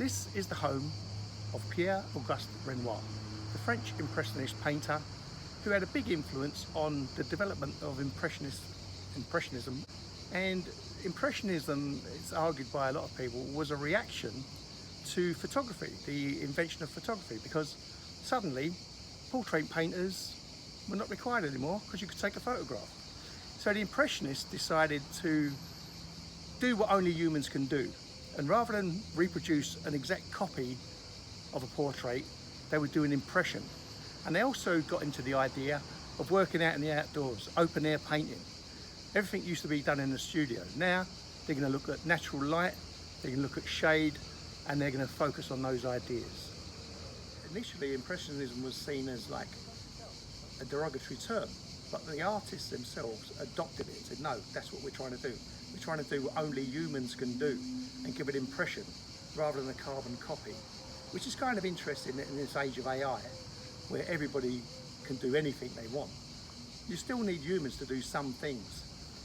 This is the home of Pierre Auguste Renoir, the French Impressionist painter who had a big influence on the development of Impressionism. And Impressionism, it's argued by a lot of people, was a reaction to photography, the invention of photography, because suddenly portrait painters were not required anymore because you could take a photograph. So the Impressionists decided to do what only humans can do, and rather than reproduce an exact copy of a portrait, they would do an impression. And they also got into the idea of working out in the outdoors, open air painting. Everything used to be done in the studio. Now they're going to look at natural light, they're going to look at shade, and they're going to focus on those ideas. Initially, Impressionism was seen as like a derogatory term, but the artists themselves adopted it and said, no, that's what we're trying to do. We're trying to do what only humans can do and give an impression rather than a carbon copy, which is kind of interesting in this age of AI, where everybody can do anything they want. You still need humans to do some things,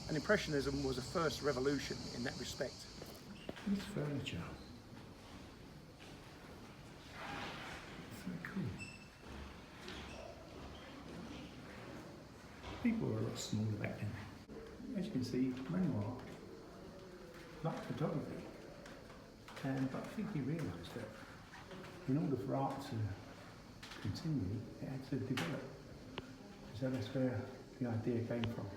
and Impressionism was a first revolution in that respect. This furniture. So cool. People were a lot smaller back then. As you can see, Renoir liked photography, but I think he realised that in order for art to continue, it had to develop. So that's where the idea came from.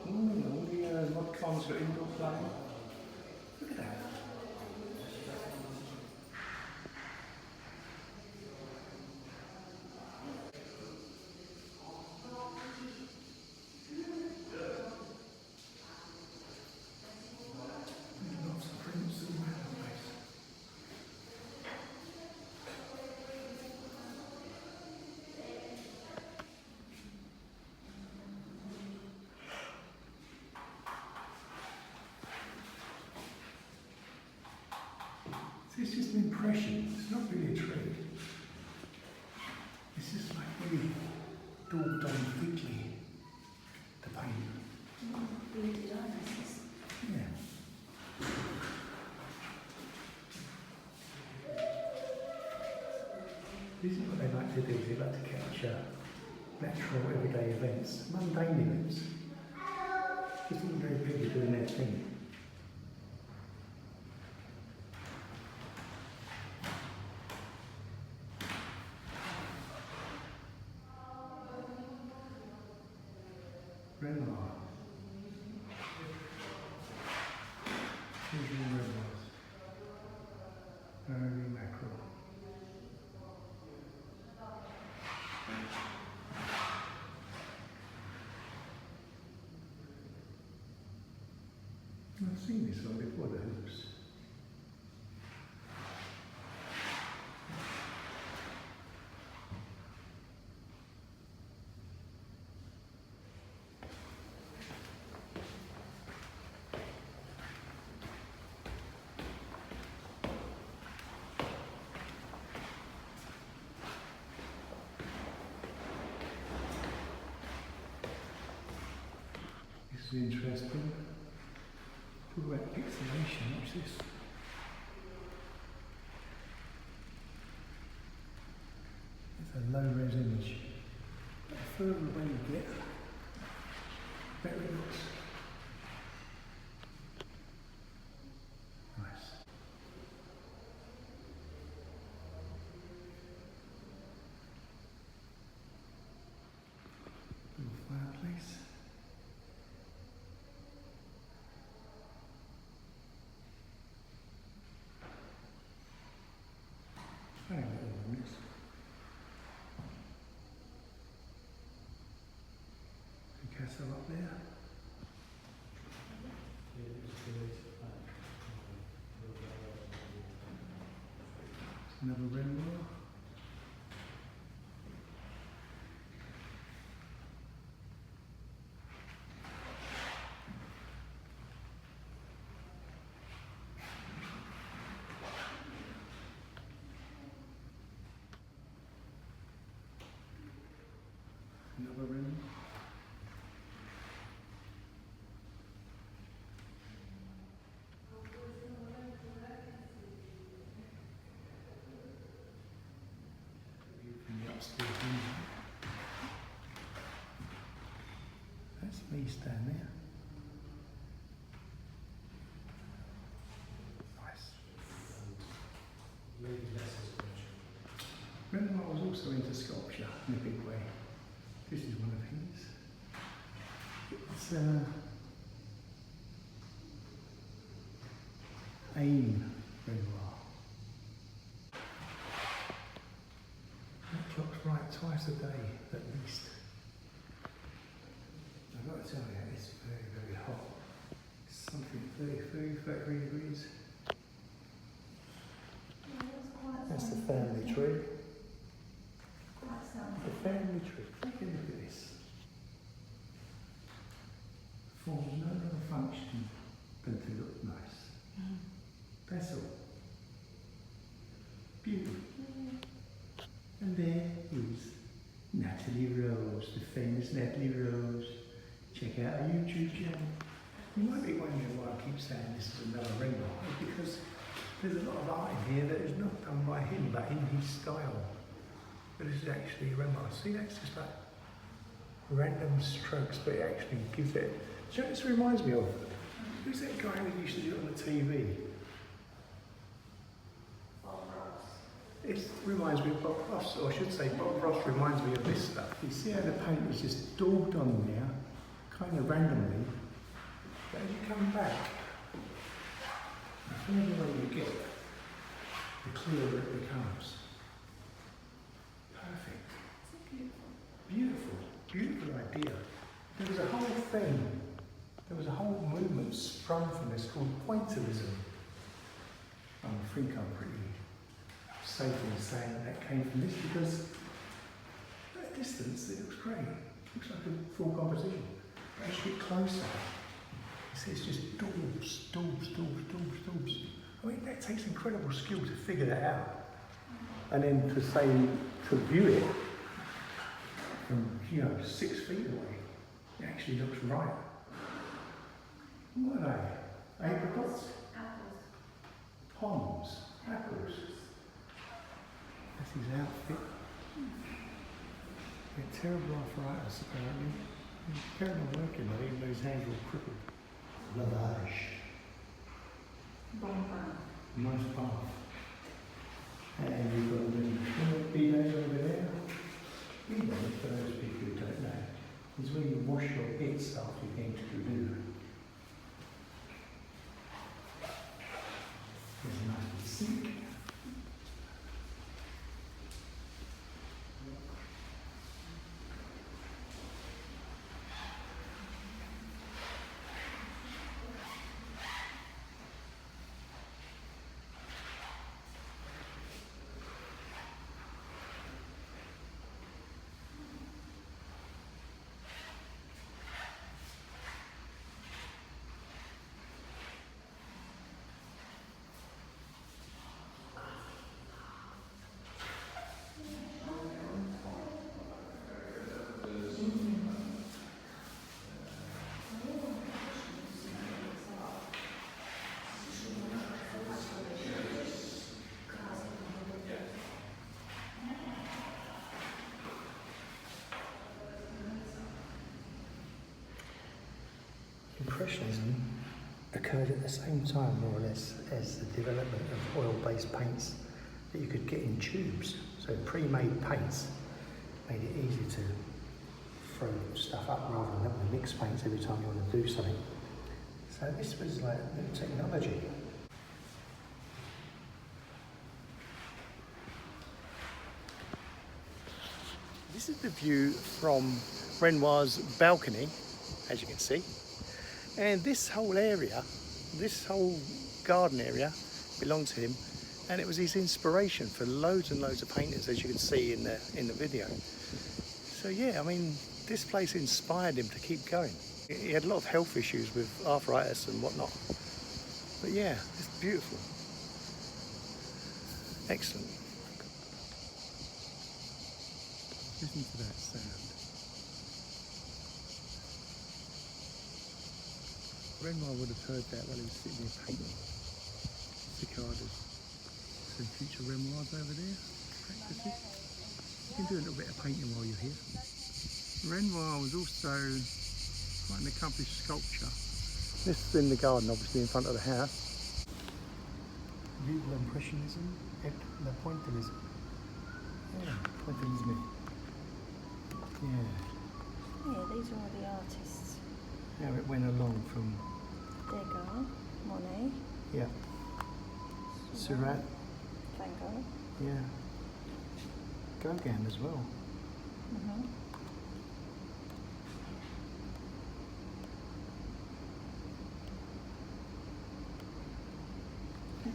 All the mod cons got indoor playing. Look at that. It's just an impression, it's not really a trade. It's just like really daubed on thickly, the paint. Yeah. This is what they like to do, they like to capture natural everyday events, mundane events. Just ordinary people doing their thing. Renoir. Children Renoirs. Very macro. I've seen this one before, the hoops. This is interesting. Talk about pixelation, watch this. It's a low-res image. But the further away you get, the better it looks. Nice. Little fireplace. The castle up there. Another Renoir. Another room. From the upstairs window. That's me standing there. Renoir was also into sculpture in a big way. This is one of his. It's Aim Renoir. That clock's right twice a day at least. I've got to tell you, it's very, very hot. It's something 33 degrees. That's the family tree. The family tree. Take a look at this. Forms no other function than to look nice. That's all. Beauty. And there is Natalie Rose, the famous Natalie Rose. Check out our YouTube channel. You might be wondering why I keep saying this is another Renoir, because there's a lot of art in here that is not done by him, but in his style. But this is actually a Renoir. See, that's just like random strokes, but it actually gives it. Do you know what this reminds me of? Who's that guy who used to do it on the TV? It reminds me of Bob Ross, or I should say Bob Ross reminds me of this stuff. You see how the paint is just daubed on there, kind of randomly, but as you come back, the further away you get, the clearer it becomes. Perfect. Beautiful. Beautiful idea. There was a whole thing, there was a whole movement sprung from this called pointillism. I think I'm pretty safe in saying that came from this, because at a distance it looks great. It looks like a full composition. But as you get closer, it's just daubs. I mean, that takes incredible skill to figure that out. And then to view it from, 6 feet away, it actually looks right. What are they? Apricots? Apples. Poms? Apples? That's his outfit. Yeah, terrible arthritis apparently. He's carrying on working though, even though his hands are all crippled. Lavage. Bon path. Nice path. And you've got the B-names over there. B-names, for those people who don't know, is where you wash your bits after you're going to do. There's a nice little sink. Impressionism occurred at the same time, more or less, as the development of oil-based paints that you could get in tubes. So pre-made paints made it easy to throw stuff up rather than having to mix paints every time you want to do something. So this was like new technology. This is the view from Renoir's balcony, as you can see. And this whole area, this whole garden area belonged to him, and it was his inspiration for loads and loads of paintings, as you can see in the video. So yeah, I mean, this place inspired him to keep going. He had a lot of health issues with arthritis and whatnot. But yeah, it's beautiful. Excellent. Listen to that sound. Renoir would have heard that while he was sitting there painting cicadas. Some future Renoirs over there, practicing. You can do a little bit of painting while you're here. Renoir was also quite an accomplished sculptor. This is in the garden, obviously, in front of the house. Vive l'Impressionism et le Pointillism. Yeah, Pointillism. Yeah. Yeah, these are all the artists. How it went along from... Degas, Monet, Yeah. Seurat. Van Gogh. Yeah. Gauguin as well. Mm-hmm.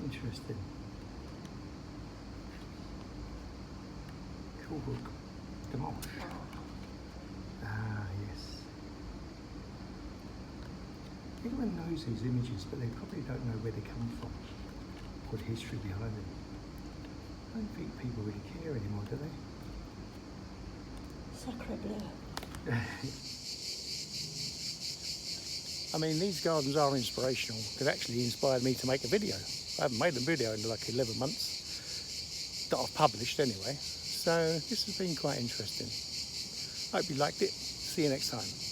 Interesting. Cool book. Demolish. Ah, yes. Everyone knows these images, but they probably don't know where they come from, or the history behind them. I don't think people really care anymore, do they? Sacre bleu. I mean, these gardens are inspirational. They've actually inspired me to make a video. I haven't made a video in like 11 months, that I've published anyway. So this has been quite interesting. Hope you liked it. See you next time.